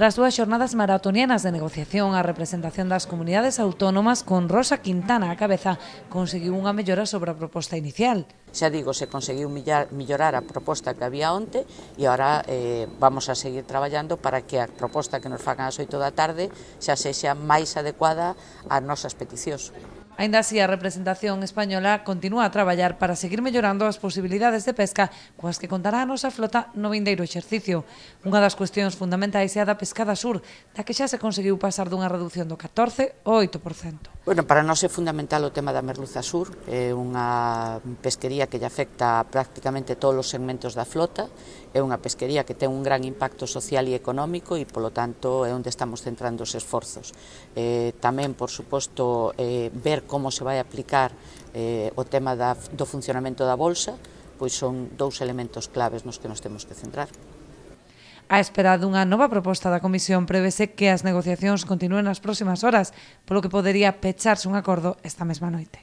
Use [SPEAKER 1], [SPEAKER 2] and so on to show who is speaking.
[SPEAKER 1] Tras dúas xornadas maratonianas de negociación, a representación das comunidades autónomas con Rosa Quintana á cabeza conseguiu unha mellora sobre a proposta inicial.
[SPEAKER 2] Xa digo, se conseguiu mellorar a proposta que había onte e agora vamos a seguir traballando para que a proposta que nos fagan ás 8 da tarde xa sexa máis adecuada ás nosas peticións.
[SPEAKER 1] Aínda así, a representación española continúa a traballar para seguir mellorando as posibilidades de pesca coas que contará a nosa flota no vindeiro exercicio. Unha das cuestións fundamentais é a da pescada sur, da que xa se conseguiu pasar dunha reducción do 14 ao 8%.
[SPEAKER 2] Bueno, para nós é fundamental o tema da merluza sur, é unha pesquería que lle afecta a prácticamente todos os segmentos da flota, é unha pesquería que ten un gran impacto social e económico e, polo tanto, é onde estamos centrando os esforzos. Tamén, por suposto, ver como se vai aplicar o tema do funcionamento da bolsa, pois son dous elementos claves nos que nos temos que centrar.
[SPEAKER 1] A espera dunha nova proposta da Comisión prevese que as negociacións continúen nas próximas horas, polo que podería pecharse un acordo esta mesma noite.